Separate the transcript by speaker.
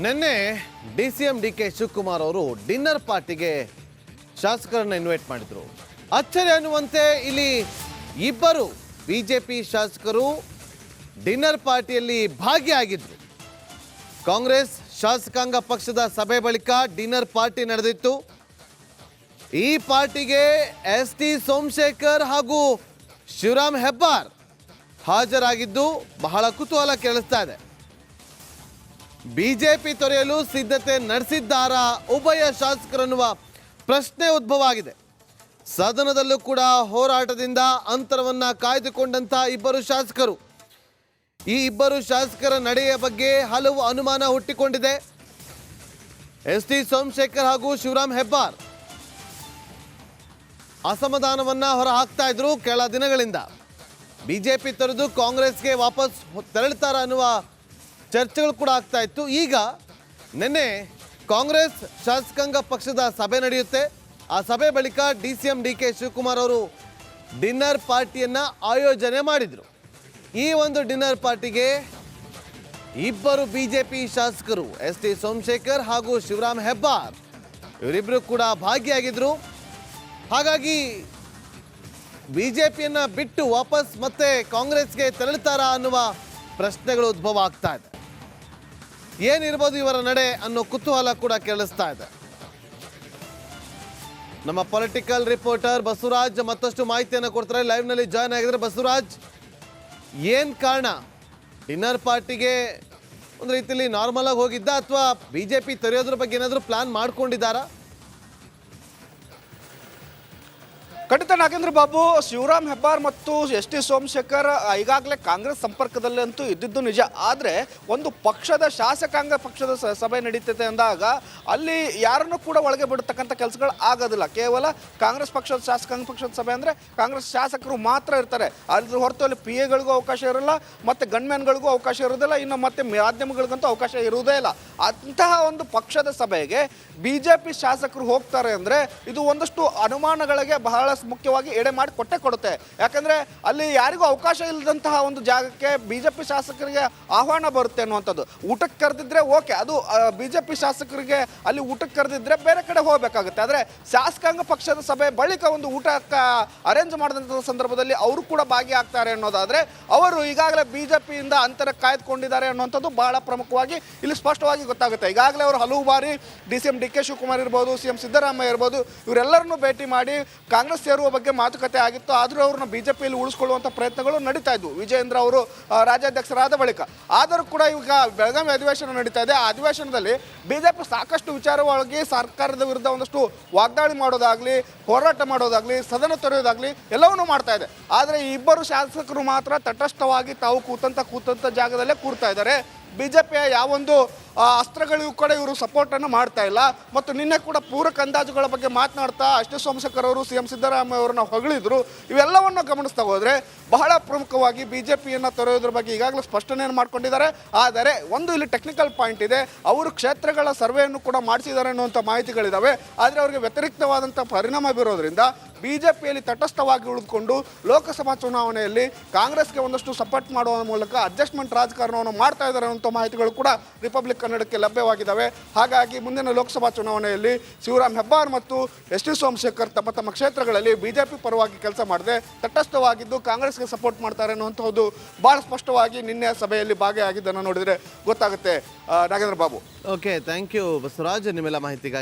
Speaker 1: ನಿನ್ನೆ DCM DK Shivakumar ಅವರು dinner ಪಾರ್ಟಿಗೆ ಶಾಸಕರನ್ನ ಇನ್ವೈಟ್ ಮಾಡಿದ್ರು. ಅಚ್ಚರಿ ಅನ್ನುವಂತೆ ಇಲ್ಲಿ ಇಬ್ಬರು ಬಿಜೆಪಿ ಶಾಸಕರು ಡಿನ್ನರ್ ಪಾರ್ಟಿಯಲ್ಲಿ ಭಾಗಿಯಾಗಿದ್ರು. ಕಾಂಗ್ರೆಸ್ ಶಾಸಕಾಂಗ ಪಕ್ಷದ ಸಭೆ ಬಳಿಕ ಡಿನ್ನರ್ ಪಾರ್ಟಿ ನಡೆದಿತ್ತು. ಈ ಪಾರ್ಟಿಗೆ ST ಸೋಮಶೇಖರ್ ಹಾಗೂ ಶಿವರಾಮ್ ಹೆಬ್ಬಾರ್ ಹಾಜರಾಗಿದ್ದು ಬಹಳ ಕುತೂಹಲ ಕೆರಳಿಸ್ತಾ ಇದೆ. ಬಿಜೆಪಿ ತೊರೆಯಲು ಸಿದ್ಧತೆ ನಡೆಸಿದ್ದಾರಾ ಉಭಯ ಶಾಸಕರನ್ನುವ ಪ್ರಶ್ನೆ ಉದ್ಭವ ಆಗಿದೆ. ಸದನದಲ್ಲೂ ಕೂಡ ಹೋರಾಟದಿಂದ ಅಂತರವನ್ನ ಕಾಯ್ದುಕೊಂಡಂತ ಇಬ್ಬರು ಶಾಸಕರು. ಈ ಇಬ್ಬರು ಶಾಸಕರ ನಡೆಯ ಬಗ್ಗೆ ಹಲವು ಅನುಮಾನ ಹುಟ್ಟಿಕೊಂಡಿದೆ. ST ಸೋಮಶೇಖರ್ ಹಾಗೂ ಶಿವರಾಮ್ ಹೆಬ್ಬಾರ್ ಅಸಮಾಧಾನವನ್ನ ಹೊರ ಹಾಕ್ತಾ ಇದ್ರು ಕೆಲ ದಿನಗಳಿಂದ. ಬಿಜೆಪಿ ತೊರೆದು ಕಾಂಗ್ರೆಸ್ಗೆ ವಾಪಸ್ ತೆರಳುತ್ತಾರ ಅನ್ನುವ ಚರ್ಚೆಗಳು ಕೂಡ ಆಗ್ತಾ ಇತ್ತು. ಈಗ ನಿನ್ನೆ ಕಾಂಗ್ರೆಸ್ ಶಾಸಕಾಂಗ ಪಕ್ಷದ ಸಭೆ ನಡೆಯುತ್ತೆ. ಆ ಸಭೆ ಬಳಿಕ DCM DK ಶಿವಕುಮಾರ್ ಅವರು ಡಿನ್ನರ್ ಪಾರ್ಟಿಯನ್ನ ಆಯೋಜನೆ ಮಾಡಿದರು. ಈ ಒಂದು ಡಿನ್ನರ್ ಪಾರ್ಟಿಗೆ ಇಬ್ಬರು ಬಿಜೆಪಿ ಶಾಸಕರು ST ಸೋಮಶೇಖರ್ ಹಾಗೂ ಶಿವರಾಮ್ ಹೆಬ್ಬಾರ್ ಇವರಿಬ್ಬರು ಕೂಡ ಭಾಗಿಯಾಗಿದ್ರು. ಹಾಗಾಗಿ ಬಿಜೆಪಿಯನ್ನ ಬಿಟ್ಟು ವಾಪಸ್ ಮತ್ತೆ ಕಾಂಗ್ರೆಸ್ಗೆ ತೆರಳುತ್ತಾರಾ ಅನ್ನುವ ಪ್ರಶ್ನೆಗಳು ಉದ್ಭವ ಆಗ್ತಾ ಇದೆ. ಏನಿರ್ಬೋದು ಇವರ ನಡೆ ಅನ್ನೋ ಕುತೂಹಲ ಕೂಡ ಕೇಳಿಸ್ತಾ ಇದೆ. ನಮ್ಮ ಪೊಲಿಟಿಕಲ್ ರಿಪೋರ್ಟರ್ ಬಸವರಾಜ್ ಮತ್ತಷ್ಟು ಮಾಹಿತಿಯನ್ನು ಕೊಡ್ತಾರೆ. ಲೈವ್ ನಲ್ಲಿ ಜಾಯ್ನ್ ಆಗಿದ್ರೆ ಬಸವರಾಜ್, ಏನ್ ಕಾರಣ? ಡಿನ್ನರ್ ಪಾರ್ಟಿಗೆ ಒಂದು ರೀತಿಯಲ್ಲಿ ನಾರ್ಮಲ್ ಆಗಿ ಹೋಗಿದ್ದ ಅಥವಾ ಬಿಜೆಪಿ ತೆರೆಯೋದ್ರ ಬಗ್ಗೆ ಏನಾದರೂ ಪ್ಲಾನ್ ಮಾಡ್ಕೊಂಡಿದ್ದಾರಾ?
Speaker 2: ಖಂಡಿತ ನಾಗೇಂದ್ರ ಬಾಬು, ಶಿವರಾಮ್ ಹೆಬ್ಬಾರ್ ಮತ್ತು ST ಸೋಮಶೇಖರ್ ಈಗಾಗಲೇ ಕಾಂಗ್ರೆಸ್ ಸಂಪರ್ಕದಲ್ಲಂತೂ ಇದ್ದಿದ್ದು ನಿಜ. ಆದರೆ ಒಂದು ಪಕ್ಷದ ಶಾಸಕಾಂಗ ಪಕ್ಷದ ಸಭೆ ನಡೀತದೆ ಅಂದಾಗ ಅಲ್ಲಿ ಯಾರನ್ನು ಕೂಡ ಒಳಗೆ ಬಿಡತಕ್ಕಂಥ ಕೆಲಸಗಳು ಆಗೋದಿಲ್ಲ. ಕೇವಲ ಕಾಂಗ್ರೆಸ್ ಪಕ್ಷದ ಶಾಸಕಾಂಗ ಪಕ್ಷದ ಸಭೆ ಅಂದರೆ ಕಾಂಗ್ರೆಸ್ ಶಾಸಕರು ಮಾತ್ರ ಇರ್ತಾರೆ. ಅದ್ರ ಹೊರತು ಅಲ್ಲಿ PAಗಳಿಗೂ ಅವಕಾಶ ಇರೋಲ್ಲ, ಮತ್ತು ಗಣ್ಮೆನ್ಗಳಿಗೂ ಅವಕಾಶ ಇರೋದಿಲ್ಲ, ಇನ್ನು ಮತ್ತೆ ಮಾಧ್ಯಮಗಳಿಗಂತೂ ಅವಕಾಶ ಇರುವುದೇ ಇಲ್ಲ. ಅಂತಹ ಒಂದು ಪಕ್ಷದ ಸಭೆಗೆ ಬಿಜೆಪಿ ಶಾಸಕರು ಹೋಗ್ತಾರೆ ಅಂದರೆ ಇದು ಒಂದಷ್ಟು ಅನುಮಾನಗಳಿಗೆ ಬಹಳ ಮುಖ್ಯವಾಗಿ ಎಡೆ ಮಾಡಿ ಕೊಡುತ್ತೆ. ಯಾಕಂದ್ರೆ ಅಲ್ಲಿ ಯಾರಿಗೂ ಅವಕಾಶ ಇಲ್ಲದಂತಹ ಒಂದು ಜಾಗಕ್ಕೆ ಬಿಜೆಪಿ ಶಾಸಕರಿಗೆ ಆಹ್ವಾನ ಬರುತ್ತೆ ಅನ್ನುವಂಥದ್ದು. ಊಟಕ್ಕೆ ಕರೆದಿದ್ರೆ ಓಕೆ, ಅದು ಬಿಜೆಪಿ ಶಾಸಕರಿಗೆ ಅಲ್ಲಿ ಊಟಕ್ಕೆ ಕರೆದಿದ್ರೆ ಬೇರೆ ಕಡೆ ಹೋಗಬೇಕಾಗುತ್ತೆ. ಆದರೆ ಶಾಸಕಾಂಗ ಪಕ್ಷದ ಸಭೆ ಬಳಿಕ ಒಂದು ಊಟಕ್ಕೆ ಅರೇಂಜ್ ಮಾಡಿದಂಥ ಸಂದರ್ಭದಲ್ಲಿ ಅವರು ಕೂಡ ಭಾಗಿಯಾಗ್ತಾರೆ ಅನ್ನೋದಾದ್ರೆ ಅವರು ಈಗಾಗಲೇ ಬಿಜೆಪಿಯಿಂದ ಅಂತರ ಕಾಯ್ದುಕೊಂಡಿದ್ದಾರೆ ಅನ್ನುವಂಥದ್ದು ಬಹಳ ಪ್ರಮುಖವಾಗಿ ಇಲ್ಲಿ ಸ್ಪಷ್ಟವಾಗಿ ಗೊತ್ತಾಗುತ್ತೆ. ಈಗಾಗಲೇ ಅವರು ಹಲವು ಬಾರಿ DCM DK ಶಿವಕುಮಾರ್ ಇರ್ಬೋದು, CM ಸಿದ್ದರಾಮಯ್ಯ ಇರ್ಬೋದು, ಇವರೆಲ್ಲರನ್ನೂ ಭೇಟಿ ಮಾಡಿ ಕಾಂಗ್ರೆಸ್ ಸೇರುವ ಬಗ್ಗೆ ಮಾತುಕತೆ ಆಗಿತ್ತು. ಆದರೂ ಅವ್ರನ್ನ ಬಿಜೆಪಿಯಲ್ಲಿ ಉಳಿಸ್ಕೊಳ್ಳುವಂಥ ಪ್ರಯತ್ನಗಳು ನಡೀತಾ ಇದ್ವು ವಿಜಯೇಂದ್ರ ಅವರು ರಾಜ್ಯಾಧ್ಯಕ್ಷರಾದ ಬಳಿಕ. ಆದರೂ ಕೂಡ ಈಗ ಬೆಳಗಾವಿ ಅಧಿವೇಶನ ನಡೀತಾ ಇದೆ. ಆ ಅಧಿವೇಶನದಲ್ಲಿ ಬಿಜೆಪಿ ಸಾಕಷ್ಟು ವಿಚಾರವಾಗಿ ಸರ್ಕಾರದ ವಿರುದ್ಧ ಒಂದಷ್ಟು ವಾಗ್ದಾಳಿ ಮಾಡೋದಾಗ್ಲಿ, ಹೋರಾಟ ಮಾಡೋದಾಗ್ಲಿ, ಸದನ ತೊರೆಯೋದಾಗ್ಲಿ ಎಲ್ಲವನ್ನೂ ಮಾಡ್ತಾ ಇದೆ. ಆದರೆ ಈ ಇಬ್ಬರು ಶಾಸಕರು ಮಾತ್ರ ತಟಸ್ಥವಾಗಿ ತಾವು ಕೂತಂತ ಜಾಗದಲ್ಲೇ ಕೂರ್ತಾ ಇದ್ದಾರೆ. ಬಿಜೆಪಿಯ ಯಾವೊಂದು ಅಸ್ತ್ರಗಳಿಗೂ ಕೂಡ ಇವರು ಸಪೋರ್ಟನ್ನು ಮಾಡ್ತಾ ಇಲ್ಲ. ಮತ್ತು ನಿನ್ನೆ ಕೂಡ ಪೂರಕ ಅಂದಾಜುಗಳ ಬಗ್ಗೆ ಮಾತನಾಡ್ತಾ ST ಸೋಮಶೇಖರ್ ಅವರು CM ಸಿದ್ದರಾಮಯ್ಯ ಅವರನ್ನ ಹೊಗಳಿದ್ರು. ಇವೆಲ್ಲವನ್ನು ಗಮನಿಸ್ತಾ ಹೋದರೆ ಬಹಳ ಪ್ರಮುಖವಾಗಿ ಬಿಜೆಪಿಯನ್ನು ತೊರೆಯೋದ್ರ ಬಗ್ಗೆ ಈಗಾಗಲೇ ಸ್ಪಷ್ಟನೆಯನ್ನು ಮಾಡ್ಕೊಂಡಿದ್ದಾರೆ. ಆದರೆ ಒಂದು ಇಲ್ಲಿ ಟೆಕ್ನಿಕಲ್ ಪಾಯಿಂಟ್ ಇದೆ. ಅವರು ಕ್ಷೇತ್ರಗಳ ಸರ್ವೆಯನ್ನು ಕೂಡ ಮಾಡಿಸಿದ್ದಾರೆ ಅನ್ನುವಂಥ ಮಾಹಿತಿಗಳಿದ್ದಾವೆ. ಆದರೆ ಅವರಿಗೆ ವ್ಯತಿರಿಕ್ತವಾದಂಥ ಪರಿಣಾಮ ಬೀರೋದ್ರಿಂದ ಬಿಜೆಪಿಯಲ್ಲಿ ತಟಸ್ಥವಾಗಿ ಉಳಿದುಕೊಂಡು ಲೋಕಸಭಾ ಚುನಾವಣೆಯಲ್ಲಿ ಕಾಂಗ್ರೆಸ್ಗೆ ಒಂದಷ್ಟು ಸಪೋರ್ಟ್ ಮಾಡುವ ಮೂಲಕ ಅಡ್ಜಸ್ಟ್ಮೆಂಟ್ ರಾಜಕಾರಣವನ್ನು ಮಾಡ್ತಾ ಇದ್ದಾರೆ ಅನ್ನುವಂಥ ಮಾಹಿತಿಗಳು ಕೂಡ ರಿಪಬ್ಲಿಕ್ ಕನ್ನಡಕ್ಕೆ ಲಭ್ಯವಾಗಿದ್ದಾವೆ. ಹಾಗಾಗಿ ಮುಂದಿನ ಲೋಕಸಭಾ ಚುನಾವಣೆಯಲ್ಲಿ ಶಿವರಾಮ್ ಹೆಬ್ಬಾರ್ ಮತ್ತು ST ಸೋಮಶೇಖರ್ ತಮ್ಮ ಕ್ಷೇತ್ರಗಳಲ್ಲಿ ಬಿಜೆಪಿ ಪರವಾಗಿ ಕೆಲಸ ಮಾಡದೆ ತಟಸ್ಥವಾಗಿದ್ದು ಕಾಂಗ್ರೆಸ್ಗೆ ಸಪೋರ್ಟ್ ಮಾಡ್ತಾರೆ ಅನ್ನುವಂಥದ್ದು ಬಹಳ ಸ್ಪಷ್ಟವಾಗಿ ನಿನ್ನೆ ಸಭೆಯಲ್ಲಿ ಭಾಗಿಯಾಗಿದ್ದನ್ನು ನೋಡಿದರೆ ಗೊತ್ತಾಗುತ್ತೆ. Nagendra Babu.
Speaker 1: Okay, thank you Basavaraj ನಿಮ್ಮೆಲ್ಲ ಮಾಹಿತಿಗಾಗಿ.